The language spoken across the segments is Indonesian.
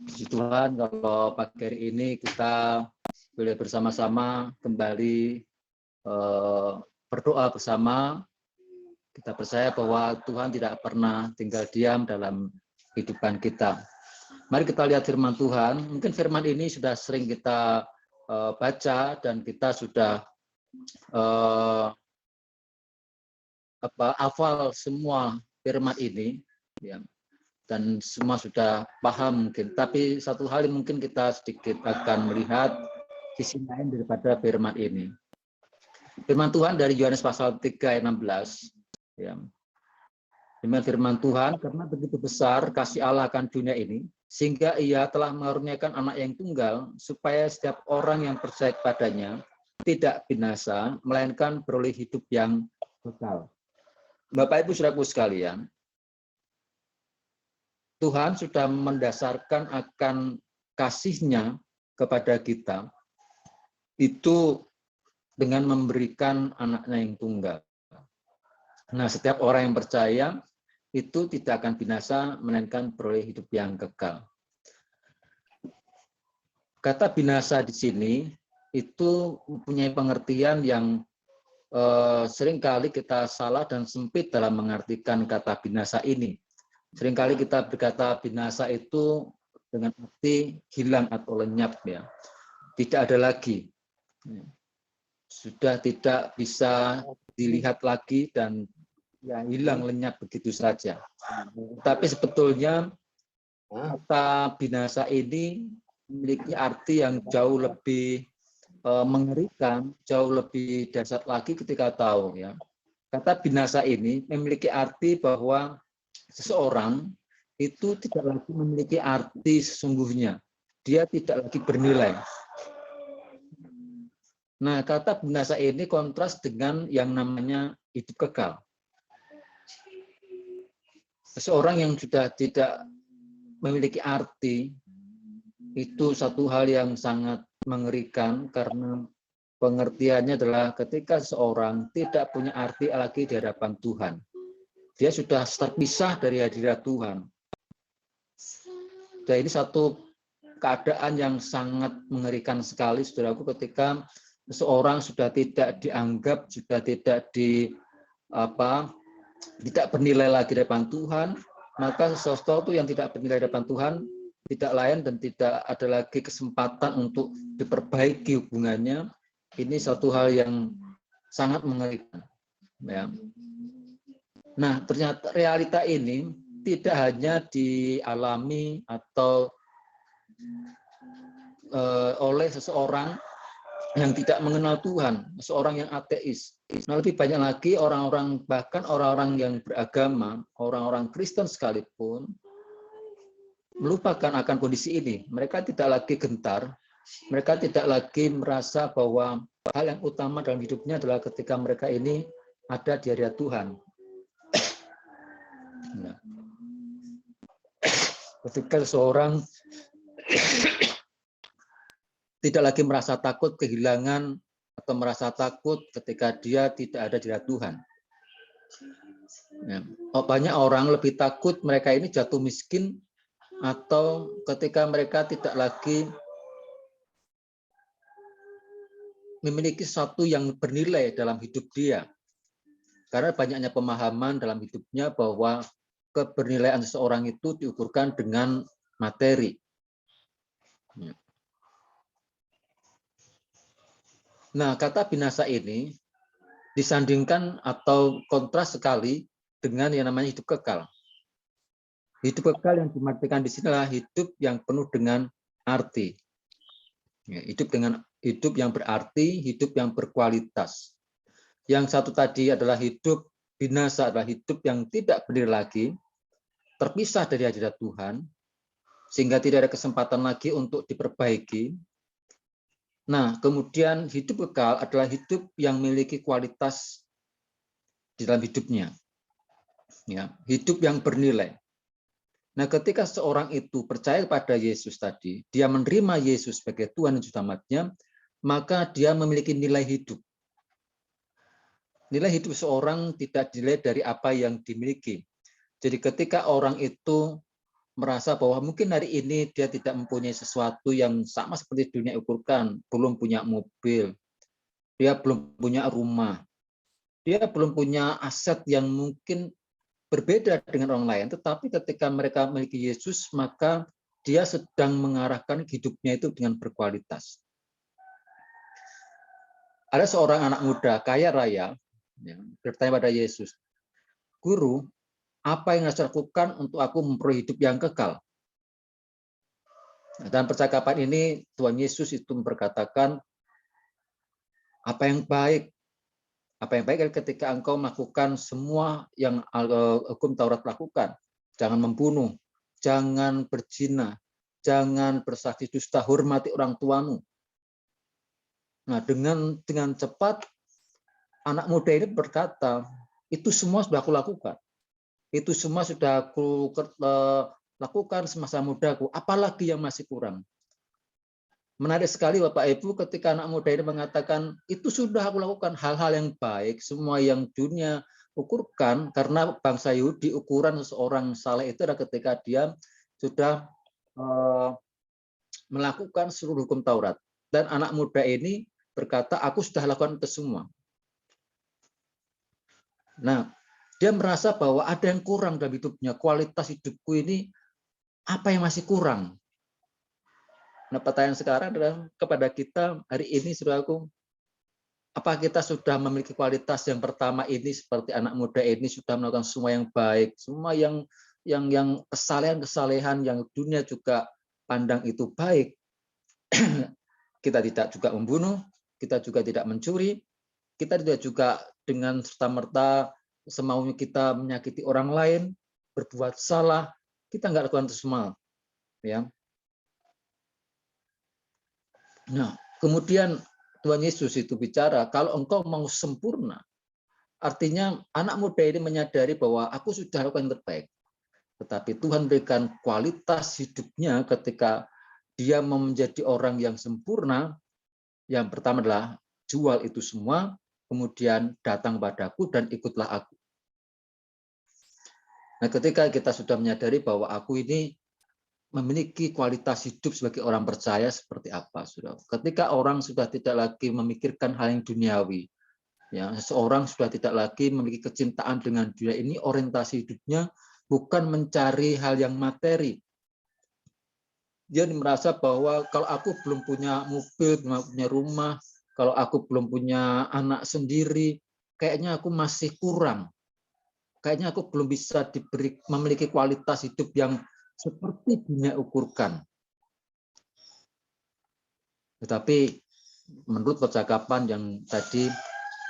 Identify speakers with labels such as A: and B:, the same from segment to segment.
A: Puji Tuhan, kalau pagi hari ini kita boleh bersama-sama kembali berdoa bersama. Kita percaya bahwa Tuhan tidak pernah tinggal diam dalam kehidupan kita. Mari kita lihat firman Tuhan. Mungkin firman ini sudah sering kita baca dan kita sudah hafal semua firman ini, ya, dan semua sudah paham mungkin. Tapi satu hal yang mungkin kita sedikit akan melihat sisi lain daripada firman ini. Firman Tuhan dari Yohanes pasal 3 ayat 16. Ya. Firman Tuhan, karena begitu besar kasih Allah akan dunia ini, sehingga ia telah mengaruniakan anak yang tunggal, supaya setiap orang yang percaya kepadanya tidak binasa, melainkan beroleh hidup yang kekal. Bapak Ibu Saudaraku sekalian, Tuhan sudah mendasarkan akan kasih-Nya kepada kita, itu dengan memberikan anaknya yang tunggal. Nah, setiap orang yang percaya itu tidak akan binasa, melainkan beroleh hidup yang kekal. Kata binasa di sini itu mempunyai pengertian yang seringkali kita salah dan sempit dalam mengartikan kata binasa ini. Seringkali kita berkata binasa itu dengan arti hilang atau lenyap, ya. Tidak ada lagi. Sudah tidak bisa dilihat lagi dan ya hilang lenyap begitu saja. Tapi sebetulnya kata binasa ini memiliki arti yang jauh lebih mengerikan, jauh lebih dahsyat lagi ketika tahu, ya. Kata binasa ini memiliki arti bahwa seseorang itu tidak lagi memiliki arti sesungguhnya. Dia tidak lagi bernilai. Nah, kata binasa ini kontras dengan yang namanya hidup kekal. Seseorang yang sudah tidak memiliki arti, itu satu hal yang sangat mengerikan, karena pengertiannya adalah ketika seseorang tidak punya arti lagi di hadapan Tuhan. Dia sudah terpisah dari hadirat Tuhan. Dan ini satu keadaan yang sangat mengerikan sekali, saudaraku, ketika seseorang sudah tidak dianggap, sudah tidak tidak bernilai lagi di hadapan Tuhan, maka sesuatu yang tidak bernilai di hadapan Tuhan tidak lain dan tidak ada lagi kesempatan untuk diperbaiki hubungannya. Ini satu hal yang sangat mengerikan, ya. Nah, ternyata realita ini tidak hanya dialami atau oleh seseorang yang tidak mengenal Tuhan, seorang yang ateis. Nah, lebih banyak lagi orang-orang, bahkan orang-orang yang beragama, orang-orang Kristen sekalipun, melupakan akan kondisi ini. Mereka tidak lagi gentar, mereka tidak lagi merasa bahwa hal yang utama dalam hidupnya adalah ketika mereka ini ada di hadirat Tuhan. Nah, ketika seorang tidak lagi merasa takut kehilangan atau merasa takut ketika dia tidak ada di hadirat Tuhan. Ya. Banyak orang lebih takut mereka ini jatuh miskin, atau ketika mereka tidak lagi memiliki sesuatu yang bernilai dalam hidup dia. Karena banyaknya pemahaman dalam hidupnya bahwa kebernilaian seseorang itu diukurkan dengan materi. Ya. Nah, kata binasa ini disandingkan atau kontras sekali dengan yang namanya hidup kekal. Hidup kekal yang diartikan di sini adalah hidup yang penuh dengan arti. Ya, hidup yang berarti, hidup yang berkualitas. Yang satu tadi adalah hidup binasa, adalah hidup yang tidak bernilai lagi, terpisah dari hadirat Tuhan, sehingga tidak ada kesempatan lagi untuk diperbaiki. Nah, kemudian hidup kekal adalah hidup yang memiliki kualitas di dalam hidupnya. Ya, hidup yang bernilai. Nah, ketika seorang itu percaya pada Yesus tadi, dia menerima Yesus sebagai Tuhan dan Juru Selamatnya, maka dia memiliki nilai hidup. Nilai hidup seorang tidak dilihat dari apa yang dimiliki, Jadi ketika orang itu merasa bahwa mungkin hari ini dia tidak mempunyai sesuatu yang sama seperti dunia ukurkan, belum punya mobil, dia belum punya rumah, dia belum punya aset yang mungkin berbeda dengan orang lain, tetapi ketika mereka memiliki Yesus, maka dia sedang mengarahkan hidupnya itu dengan berkualitas. Ada seorang anak muda kaya raya bertanya pada Yesus, "Guru, apa yang harus lakukan untuk aku memperoleh hidup yang kekal?" Dan percakapan ini Tuhan Yesus itu berkatakan, apa yang baik ketika engkau melakukan semua yang hukum Taurat lakukan. Jangan membunuh, jangan berzina, jangan bersaksi dusta, hormati orang tuamu. Nah, dengan cepat anak muda ini berkata, itu semua sudah aku lakukan. Itu semua sudah aku lakukan semasa mudaku, apalagi yang masih kurang. Menarik sekali Bapak Ibu ketika anak muda ini mengatakan, itu sudah aku lakukan hal-hal yang baik, semua yang dunia ukurkan, karena bangsa Yahudi ukuran seseorang saleh itu adalah ketika dia sudah melakukan seluruh hukum Taurat. Dan anak muda ini berkata, aku sudah lakukan itu semua. Nah, dia merasa bahwa ada yang kurang dalam hidupnya, kualitas hidupku ini apa yang masih kurang. Nah, pertanyaan sekarang adalah kepada kita hari ini, saudaraku, apa kita sudah memiliki kualitas yang pertama ini seperti anak muda ini sudah melakukan semua yang baik, semua yang kesalehan-kesalehan yang dunia juga pandang itu baik. Kita tidak juga membunuh, kita juga tidak mencuri, kita tidak juga dengan serta-merta semaunya kita menyakiti orang lain, berbuat salah, kita nggak lakukan itu semua. Ya. Nah, kemudian Tuhan Yesus itu bicara, kalau engkau mau sempurna, artinya anak muda ini menyadari bahwa aku sudah lakukan yang terbaik. Tetapi Tuhan berikan kualitas hidupnya ketika dia menjadi orang yang sempurna. Yang pertama adalah jual itu semua, kemudian datang padaku dan ikutlah aku. Nah, ketika kita sudah menyadari bahwa aku ini memiliki kualitas hidup sebagai orang percaya seperti apa, Saudara. Ketika orang sudah tidak lagi memikirkan hal yang duniawi, ya, seseorang sudah tidak lagi memiliki kecintaan dengan dunia ini, orientasi hidupnya bukan mencari hal yang materi. Dia merasa bahwa kalau aku belum punya mobil, belum punya rumah, kalau aku belum punya anak sendiri, kayaknya aku masih kurang. Kayaknya aku belum bisa memiliki kualitas hidup yang seperti dunia ukurkan. Tetapi menurut percakapan yang tadi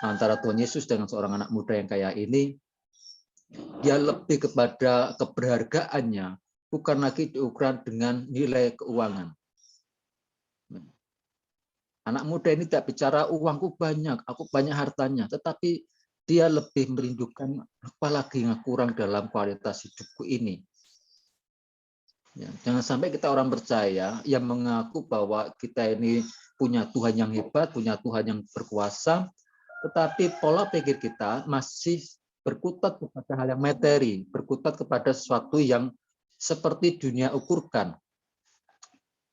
A: antara Tuhan Yesus dengan seorang anak muda yang kaya ini, dia lebih kepada keberhargaannya, bukan lagi diukuran dengan nilai keuangan. Anak muda ini tidak bicara uangku banyak, aku banyak hartanya, tetapi dia lebih merindukan apalagi yang kurang dalam kualitas hidupku ini. Ya, jangan sampai kita orang percaya yang mengaku bahwa kita ini punya Tuhan yang hebat, punya Tuhan yang berkuasa, tetapi pola pikir kita masih berkutat kepada hal yang materi, berkutat kepada sesuatu yang seperti dunia ukurkan.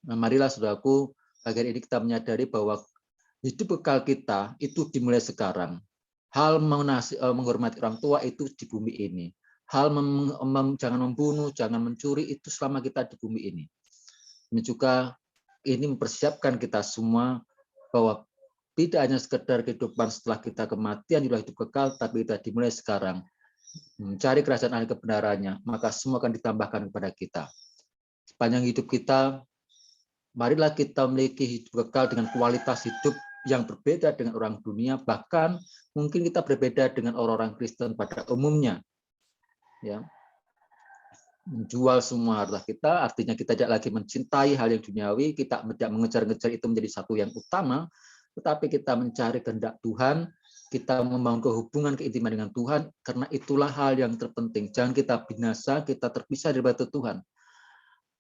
A: Nah, marilah saudaraku, agar ini kita menyadari bahwa hidup kekal kita itu dimulai sekarang. Hal menghormati orang tua itu di bumi ini. Hal jangan membunuh, jangan mencuri itu selama kita di bumi ini. Ini juga ini mempersiapkan kita semua bahwa tidak hanya sekedar kehidupan setelah kita kematian adalah hidup kekal, tapi kita dimulai sekarang. Mencari kerajaan Allah kebenarannya, maka semua akan ditambahkan kepada kita. Sepanjang hidup kita, marilah kita memiliki hidup kekal dengan kualitas hidup yang berbeda dengan orang dunia, bahkan mungkin kita berbeda dengan orang-orang Kristen pada umumnya. Ya, menjual semua harta kita, artinya kita tidak lagi mencintai hal yang duniawi, kita tidak mengejar-ngejar itu menjadi satu yang utama, tetapi kita mencari kehendak Tuhan, kita membangun hubungan keintiman dengan Tuhan, karena itulah hal yang terpenting. Jangan kita binasa, kita terpisah dari batu Tuhan.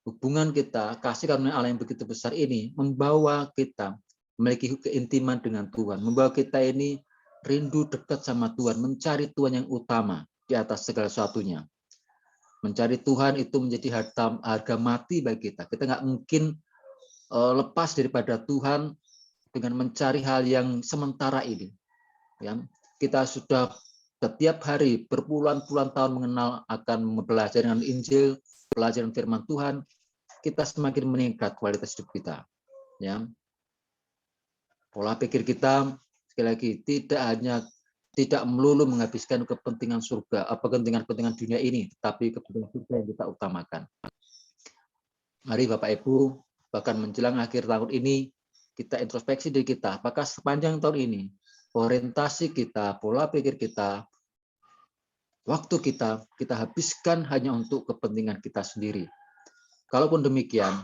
A: Hubungan kita, kasih karunia Allah yang begitu besar ini, membawa kita memiliki keintiman dengan Tuhan, membawa kita ini rindu dekat sama Tuhan, mencari Tuhan yang utama di atas segala sesuatunya. Mencari Tuhan itu menjadi harga mati bagi kita. Kita nggak mungkin lepas daripada Tuhan dengan mencari hal yang sementara ini. Ya, kita sudah setiap hari berpuluhan-puluhan tahun mengenal akan belajar dengan Injil, pelajaran firman Tuhan, kita semakin meningkat kualitas hidup kita. Ya, pola pikir kita sekali lagi tidak melulu menghabiskan kepentingan surga, kepentingan dunia ini, tetapi kepentingan surga yang kita utamakan. Mari Bapak Ibu, bahkan menjelang akhir tahun ini, kita introspeksi diri kita. Apakah sepanjang tahun ini, orientasi kita, pola pikir kita, waktu kita habiskan hanya untuk kepentingan kita sendiri. Kalaupun demikian,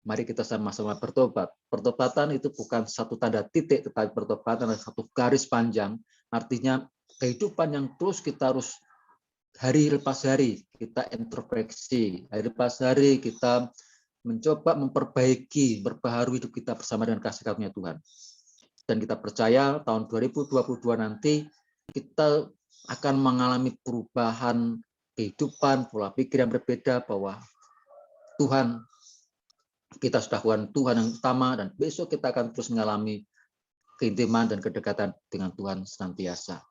A: mari kita sama-sama bertobat. Pertobatan itu bukan satu tanda titik, tetapi pertobatan adalah satu garis panjang. Artinya kehidupan yang terus kita harus hari lepas hari kita introspeksi, hari lepas hari kita mencoba memperbaiki, berbaharui hidup kita bersama dengan kasih karunia Tuhan. Dan kita percaya tahun 2022 nanti kita akan mengalami perubahan kehidupan, pola pikir yang berbeda, bahwa Tuhan, kita sudah Tuhan yang utama, dan besok kita akan terus mengalami keintiman dan kedekatan dengan Tuhan senantiasa.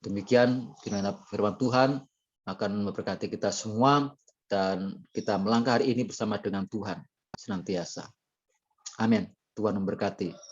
A: Demikian kiranya firman Tuhan akan memberkati kita semua, dan kita melangkah hari ini bersama dengan Tuhan senantiasa. Amin. Tuhan memberkati.